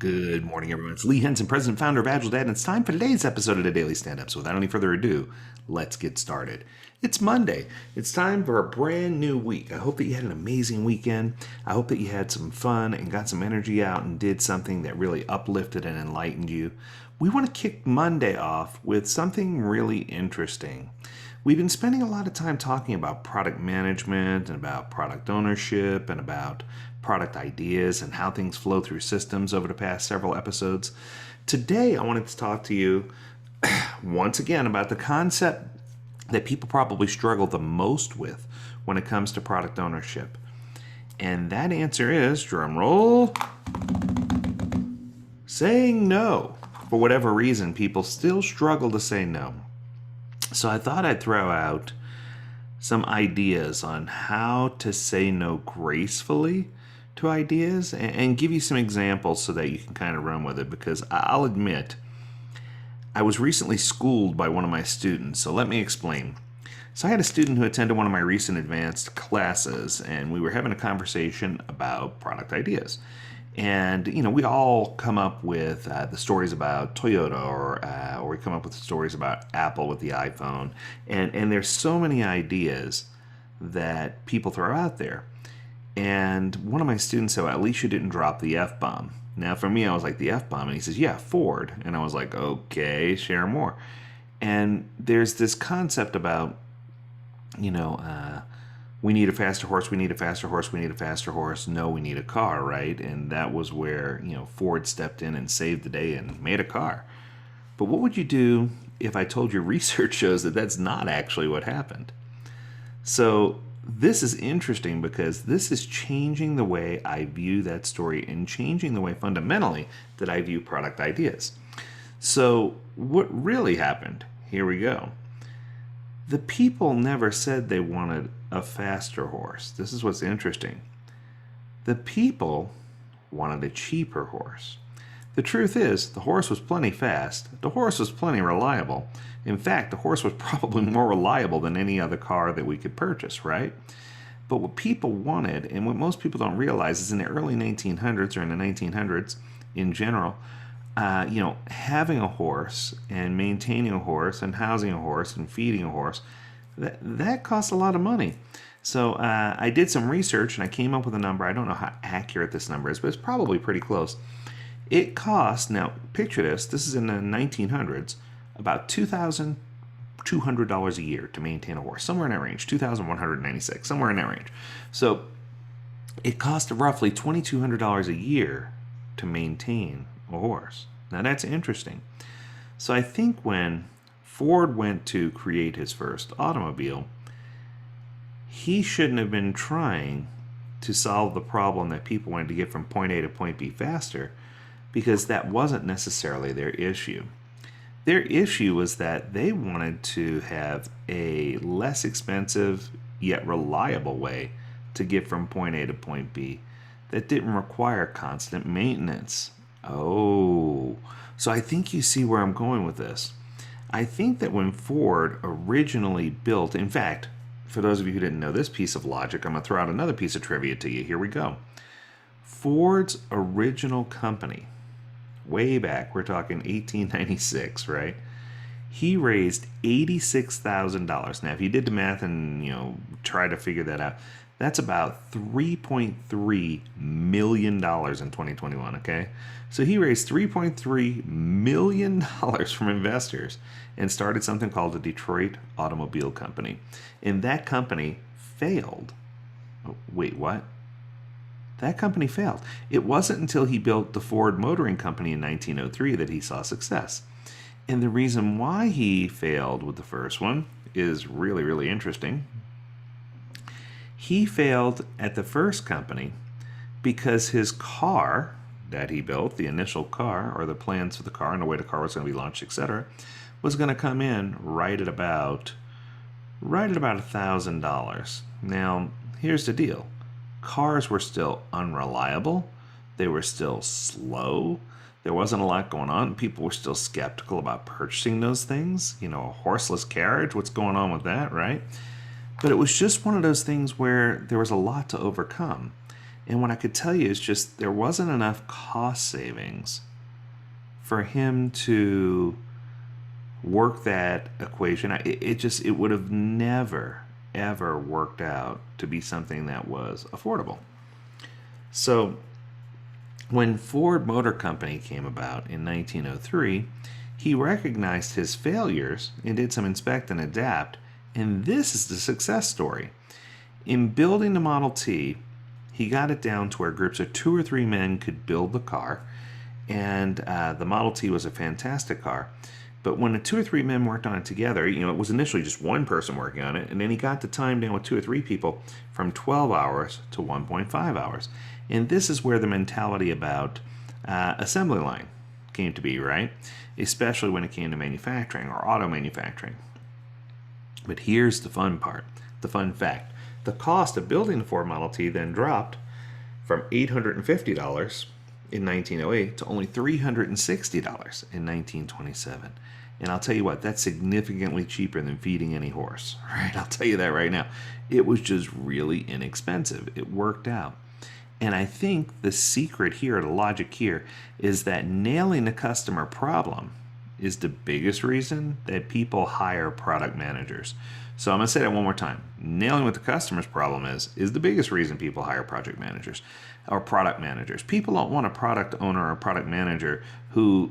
Good morning, everyone. It's Lee Henson, President, Founder of AgileDad, and it's time for today's episode of the Daily Stand-Up. So without any further ado, let's get started. It's Monday. It's time for a brand new week. I hope that you had an amazing weekend. I hope that you had some fun and got some energy out and did something that really uplifted and enlightened you. We want to kick Monday off with something really interesting. We've been spending a lot of time talking about product management and about product ownership and about product ideas and how things flow through systems over the past several episodes. Today, I wanted to talk to you once again about the concept that people probably struggle the most with when it comes to product ownership. And that answer is, drum roll, saying no. For whatever reason, people still struggle to say no. So I thought I'd throw out some ideas on how to say no gracefully to ideas and give you some examples so that you can kind of run with it, because I'll admit I was recently schooled by one of my students, so let me explain. So I had a student who attended one of my recent advanced classes, and we were having a conversation about product ideas. And, we all come up with the stories about Toyota or we come up with stories about Apple with the iPhone. And there's so many ideas that people throw out there. And one of my students said, well, at least you didn't drop the F-bomb. Now, for me, I was like, the F-bomb? And he says, yeah, Ford. And I was like, okay, share more. And there's this concept about, we need a faster horse, we need a faster horse, we need a faster horse. No, we need a car, right? And that was where, Ford stepped in and saved the day and made a car. But what would you do if I told you research shows that that's not actually what happened? So this is interesting because this is changing the way I view that story and changing the way fundamentally that I view product ideas. So what really happened? Here we go. The people never said they wanted a faster horse. This is what's interesting. The people wanted a cheaper horse. The truth is, the horse was plenty fast. The horse was plenty reliable. In fact, the horse was probably more reliable than any other car that we could purchase, right? But what people wanted, and what most people don't realize, is in the early 1900s or in the 1900s in general, having a horse and maintaining a horse and housing a horse and feeding a horse, that costs a lot of money. So I did some research and I came up with a number. I don't know how accurate this number is, but it's probably pretty close. It costs, now picture this is in the 1900s, about $2,200 a year to maintain a horse. Somewhere in that range, $2,196, somewhere in that range. So it cost roughly $2,200 a year to maintain a horse. Now that's interesting. So I think when Ford went to create his first automobile, he shouldn't have been trying to solve the problem that people wanted to get from point A to point B faster, because that wasn't necessarily their issue. Their issue was that they wanted to have a less expensive yet reliable way to get from point A to point B that didn't require constant maintenance. Oh, so I think you see where I'm going with this. I think that when Ford originally built, in fact, for those of you who didn't know this piece of logic, I'm going to throw out another piece of trivia to you. Here we go. Ford's original company, way back, we're talking 1896, right? He raised $86,000. Now, if you did the math and, try to figure that out, that's about $3.3 million in 2021, okay? So he raised $3.3 million from investors and started something called the Detroit Automobile Company. And that company failed. Oh, wait, what? That company failed. It wasn't until he built the Ford Motoring Company in 1903 that he saw success. And the reason why he failed with the first one is really, really interesting. He failed at the first company because his car that he built, the initial car or the plans for the car and the way the car was going to be launched, etc., was going to come in right at about $1,000. Now, here's the deal. Cars were still unreliable. They were still slow. There wasn't a lot going on. People were still skeptical about purchasing those things. A horseless carriage, what's going on with that, right? But it was just one of those things where there was a lot to overcome. And what I could tell you is just there wasn't enough cost savings for him to work that equation. It would have never, ever worked out to be something that was affordable. So when Ford Motor Company came about in 1903, he recognized his failures and did some inspect and adapt, and this is the success story. In building the Model T, he got it down to where groups of 2 or 3 men could build the car, and the Model T was a fantastic car. But when the 2 or 3 men worked on it together, it was initially just one person working on it, and then he got the time down with 2 or 3 people from 12 hours to 1.5 hours. And this is where the mentality about assembly line came to be, right? Especially when it came to manufacturing or auto manufacturing. But here's the fun part, the fun fact. The cost of building the Ford Model T then dropped from $850 in 1908 to only $360 in 1927. And I'll tell you what, that's significantly cheaper than feeding any horse, right? I'll tell you that right now. It was just really inexpensive. It worked out. And I think the secret here, the logic here, is that nailing the customer problem is the biggest reason that people hire product managers. So I'm going to say that one more time. Nailing what the customer's problem is the biggest reason people hire project managers or product managers. People don't want a product owner or a product manager who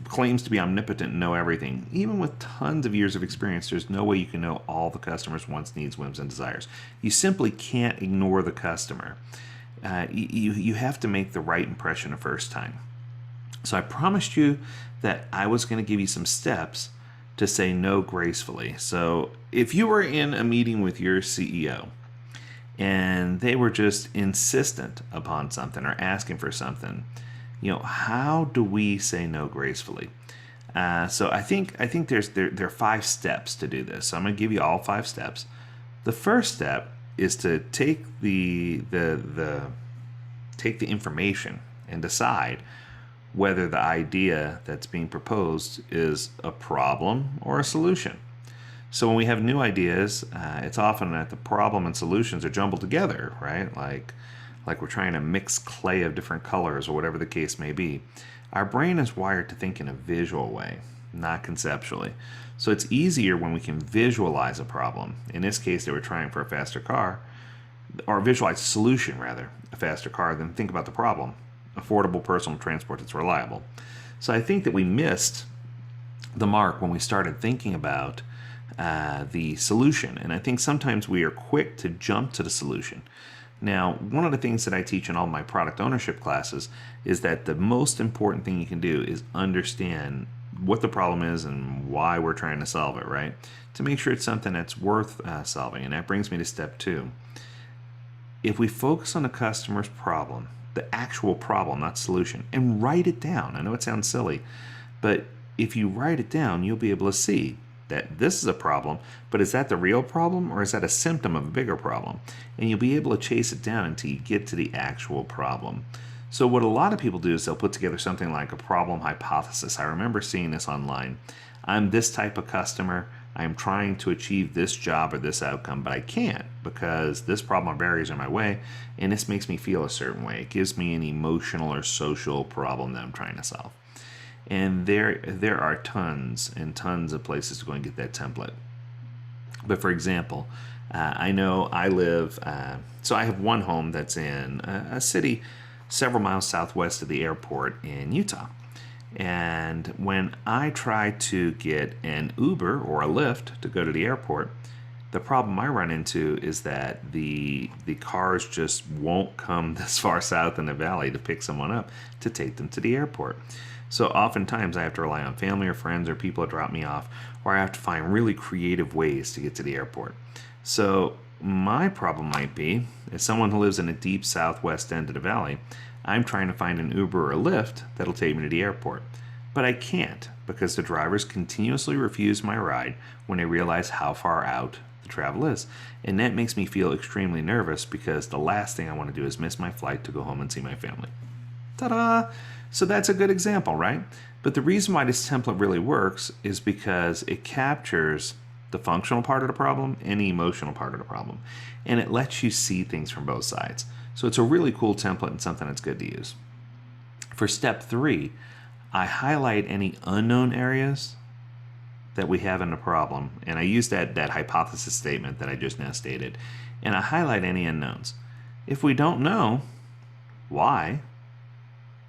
claims to be omnipotent and know everything. Even with tons of years of experience, there's no way you can know all the customer's wants, needs, whims, and desires. You simply can't ignore the customer. You have to make the right impression the first time. So I promised you that I was going to give you some steps to say no gracefully. So if you were in a meeting with your CEO and they were just insistent upon something or asking for something, how do we say no gracefully? So I think there are 5 steps to do this. So I'm going to give you all 5 steps. The first step is to take the information and decide whether the idea that's being proposed is a problem or a solution. So when we have new ideas, it's often that the problem and solutions are jumbled together, right? Like we're trying to mix clay of different colors or whatever the case may be. Our brain is wired to think in a visual way, not conceptually. So it's easier when we can visualize a problem. In this case, they were trying for a faster car, or visualize a solution rather, a faster car, than think about the problem. Affordable personal transport that's reliable. So I think that we missed the mark when we started thinking about the solution. And I think sometimes we are quick to jump to the solution. Now, one of the things that I teach in all my product ownership classes is that the most important thing you can do is understand what the problem is and why we're trying to solve it, right? To make sure it's something that's worth solving. And that brings me to step 2. If we focus on the customer's problem, the actual problem, not solution, and write it down. I know it sounds silly, but if you write it down, you'll be able to see that this is a problem, but is that the real problem or is that a symptom of a bigger problem? And you'll be able to chase it down until you get to the actual problem. So what a lot of people do is they'll put together something like a problem hypothesis. I remember seeing this online. I'm this type of customer. I'm trying to achieve this job or this outcome, but I can't because this problem or barriers are in my way, and this makes me feel a certain way. It gives me an emotional or social problem that I'm trying to solve. And there are tons and tons of places to go and get that template. But for example, I know I live, so I have one home that's in a city several miles southwest of the airport in Utah. And when I try to get an Uber or a Lyft to go to the airport, the problem I run into is that the cars just won't come this far south in the valley to pick someone up to take them to the airport. So oftentimes I have to rely on family or friends or people to drop me off, or I have to find really creative ways to get to the airport. So my problem might be, as someone who lives in the deep southwest end of the valley, I'm trying to find an Uber or a Lyft that'll take me to the airport. But I can't because the drivers continuously refuse my ride when they realize how far out the travel is. And that makes me feel extremely nervous because the last thing I want to do is miss my flight to go home and see my family. Ta-da! So that's a good example, right? But the reason why this template really works is because it captures the functional part of the problem and the emotional part of the problem. And it lets you see things from both sides. So it's a really cool template and something that's good to use. For step 3, I highlight any unknown areas that we have in the problem. And I use that hypothesis statement that I just now stated. And I highlight any unknowns. If we don't know why,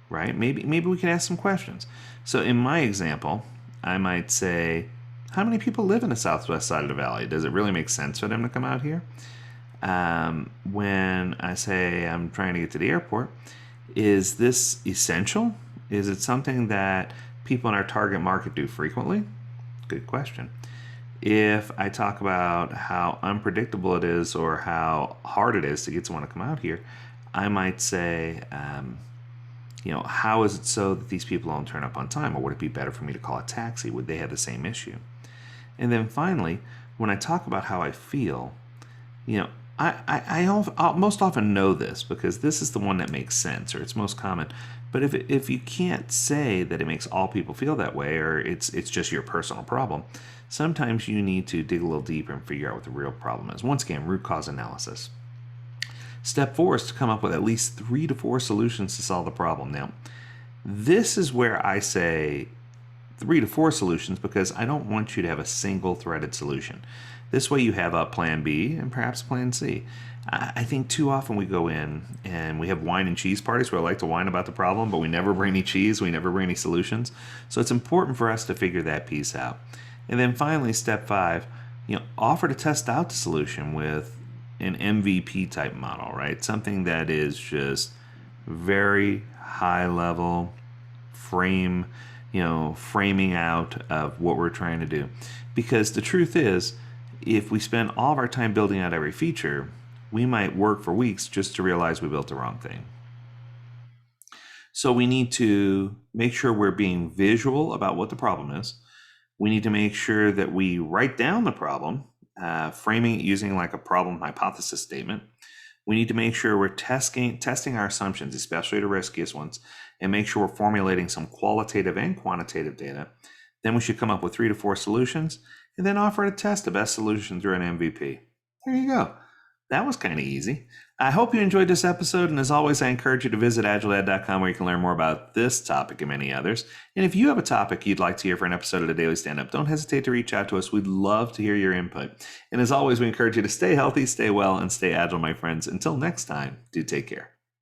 right, maybe we can ask some questions. So in my example, I might say, how many people live in the southwest side of the valley? Does it really make sense for them to come out here? When I say I'm trying to get to the airport, is this essential? Is it something that people in our target market do frequently? Good question. If I talk about how unpredictable it is or how hard it is to get someone to come out here, I might say, how is it so that these people don't turn up on time? Or would it be better for me to call a taxi? Would they have the same issue? And then finally, when I talk about how I feel, I'll most often know this because this is the one that makes sense or it's most common. But if you can't say that it makes all people feel that way or it's just your personal problem, sometimes you need to dig a little deeper and figure out what the real problem is. Once again, root cause analysis. Step 4 is to come up with at least 3 to 4 solutions to solve the problem. Now, this is where I say 3 to 4 solutions because I don't want you to have a single threaded solution. This way you have a plan B and perhaps plan C. I think too often we go in and we have wine and cheese parties where I like to whine about the problem, but we never bring any cheese, we never bring any solutions. So it's important for us to figure that piece out. And then finally, step 5, offer to test out the solution with an MVP type model, right? Something that is just very high level framing out of what we're trying to do. Because the truth is, if we spend all of our time building out every feature, we might work for weeks just to realize we built the wrong thing. So we need to make sure we're being visual about what the problem is. We need to make sure that we write down the problem, framing it using like a problem hypothesis statement. We need to make sure we're testing our assumptions, especially the riskiest ones, and make sure we're formulating some qualitative and quantitative data. Then we should come up with 3 to 4 solutions and then offer to test the best solution through an MVP. There you go. That was kind of easy. I hope you enjoyed this episode, and as always, I encourage you to visit AgileDad.com where you can learn more about this topic and many others. And if you have a topic you'd like to hear for an episode of the Daily Stand-Up, don't hesitate to reach out to us. We'd love to hear your input. And as always, we encourage you to stay healthy, stay well, and stay agile, my friends. Until next time, do take care.